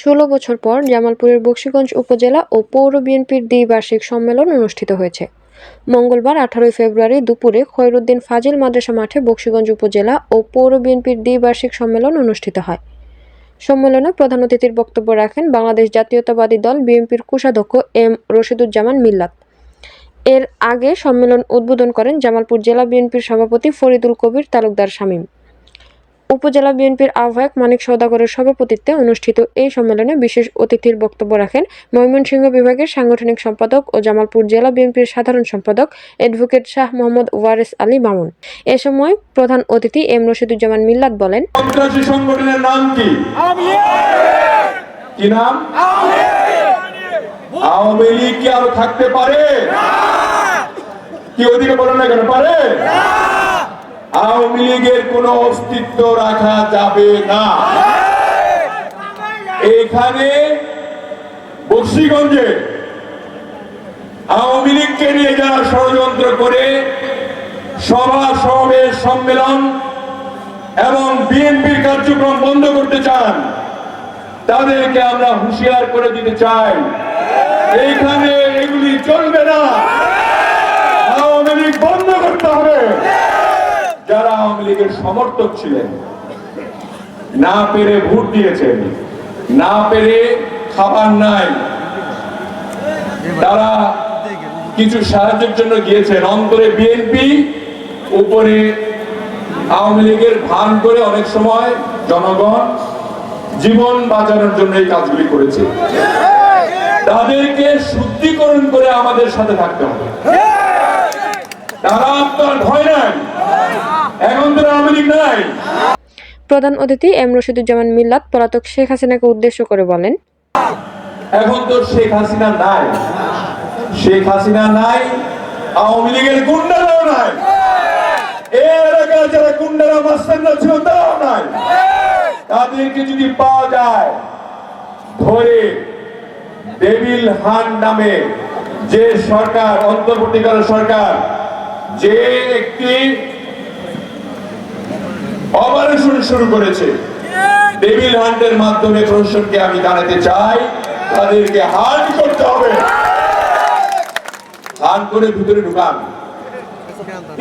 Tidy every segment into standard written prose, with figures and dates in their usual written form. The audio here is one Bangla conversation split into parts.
16 বছর পর জামালপুরের বকশীগঞ্জ উপজেলা ও পৌর বিএনপির দ্বিবার্ষিক সম্মেলন অনুষ্ঠিত হয়েছে। মঙ্গলবার 18 ফেব্রুয়ারি দুপুরে খয়রুদ্দিন ফাজিল মাদ্রাসা মাঠে বকশীগঞ্জ উপজেলা ও পৌর বিএনপির দ্বিবার্ষিক সম্মেলন অনুষ্ঠিত হয়। সম্মেলনে প্রধান অতিথির বক্তব্য রাখেন বাংলাদেশ জাতীয়তাবাদী দল বিএনপির কোষাধ্যক্ষ এম রশিদুজ্জামান মিল্লাত। এর আগে সম্মেলন উদ্বোধন করেন জামালপুর জেলা বিএনপির সভাপতি ফরিদুল কবির তালুকদার শামীম। উপজেলা বিএনপির আহ্বায়ক মানিক সওদাগরের সভাপতিত্বে অনুষ্ঠিত এই সম্মেলনে বিশেষ অতিথির বক্তব্য রাখেন ময়মনসিংহ বিভাগের সাংগঠনিক সম্পাদক ও জামালপুর জেলা বিএনপির সাধারণ সম্পাদক অ্যাডভোকেট শাহ মোহাম্মদ ওয়ারেস আলী মামুন। এ সময় প্রধান অতিথি এম রশিদুজ্জামান মিল্লাত বলেন, সন্ত্রাসী সংগঠনের নাম কি? কি নাম? আওয়ামী লীগ কি আরো থাকতে পারে? কি ওদিকে বলেন না কেন পারে? আওয়ামী লীগের কোন অস্তিত্ব রাখা যাবে না। এখানে বকশীগঞ্জে আওয়ামী লীগকে নিয়ে যারা ষড়যন্ত্র করে সভা সমাবেশ সম্মেলন এবং বিএনপির কার্যক্রম বন্ধ করতে চান, তাদেরকে আমরা হুঁশিয়ার করে দিতে চাই, এইখানে এগুলি চলবে না। আওয়ামী লীগ বন্ধ করতে হবে। যারা আওয়ামী লীগের সমর্থক ছিলেন, না পেরে ভোট দিয়েছেন, না পেরে খাবার নাই, তারা কিছু সাহায্যের জন্য গিয়েছেন, অন্তরে বিএনপি, উপরে আওয়ামী লীগের ভান করে অনেক সময় জনগণ জীবন বাঁচানোর জন্য এই কাজগুলি করেছে। তাদেরকে শুদ্ধিকরণ করে আমাদের সাথে থাকতে হবে। তারা আপনার ভয় নাই, এখন তো আওয়ামী লীগ নাই। প্রধান অতিথি এম রশিদুজ্জামান মিল্লাত পলাতক শেখ হাসিনাকে উদ্দেশ্য করে বলেন, এখন তো শেখ হাসিনা নাই, শেখ হাসিনা নাই, আওয়ামী লীগের গুন্ডারাও নাই, এই এলাকার যারা গুন্ডারা মাস্তানরা ছিল তারাও নাই। তাদেরকে যদি পাওয়া যায় ধরে ডেভিল হান নামে যে সরকার, অন্তর্বর্তীকালীন সরকার, যে একটি অপারেশন শুরু করেছে, ডেভিল হান্টের মাধ্যমে প্রশাসনকে আমি জানাতে চাই, তাদেরকে হান করতে হবে। হান করে ভিতরে ঢুকান।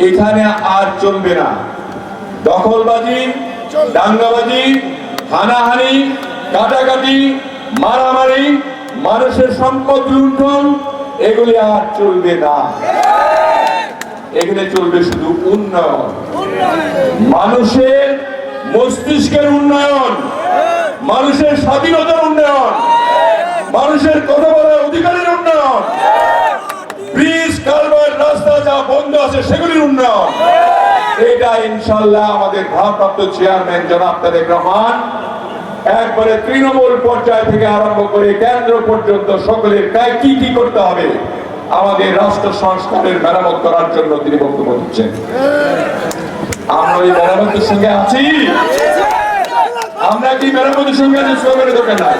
এখানে আর চলবে না দখলবাজি, দাঙ্গাবাজি, হানাহানি, কাটাকাটি, মারামারি, মানুষের সম্পদ লুণ্ঠন, এগুলি আর চলবে না। এখানে চলবে শুধু উন্নয়ন, মানুষের মস্তিষ্কের উন্নয়ন, মানুষের স্বাধীনতার উন্নয়ন, মানুষের কথা বলার অধিকারের উন্নয়ন, ব্রিজ, কালভার্ট, রাস্তা যা বন্ধ আছে সেগুলির উন্নয়ন। এটা ইনশাআল্লাহ আমাদের ভারপ্রাপ্ত চেয়ারম্যান জনাব তারেক রহমান একবারে তৃণমূল পর্যায় থেকে আরম্ভ করে কেন্দ্র পর্যন্ত সকলের কি কি করতে হবে আমাদের রাষ্ট্র সংস্কারের মেরামত করার জন্য তিনি বক্তব্য দিচ্ছেন। আমরা এই মেরামতের সঙ্গে আছি। আমরা কি মেরামতের সঙ্গে আছি? স্লোগানের দরকার নাই,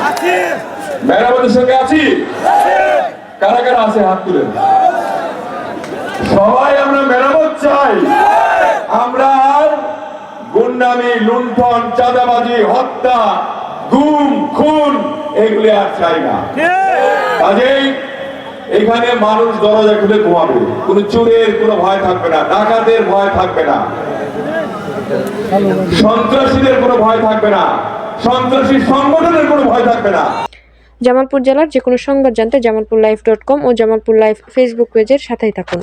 মেরামতের সঙ্গে আছি। কারা কারা আছে হাত তুলেন। সবাই আমরা মেরামত চাই। আমরা আর গুন্ডামি, লুণ্ঠন, চাঁদাবাজি, হত্যা, গুম, খুন এগুলি আর চাই না। কাজেই এখানে মানুষ দরজা খুলে ঘুমাবে, কোন চোরের কোনো ভয় থাকবে না, ডাকাতের ভয় থাকবে না, সন্ত্রাসীদের কোনো ভয় থাকবে না, সন্ত্রাসী সংগঠনের কোনো ভয় থাকবে না। জামালপুর জেলার যে কোনো সংবাদ জানতে জামালপুরলাইভ.com ও জামালপুর লাইভ ফেসবুক পেজের সাথেই থাকুন।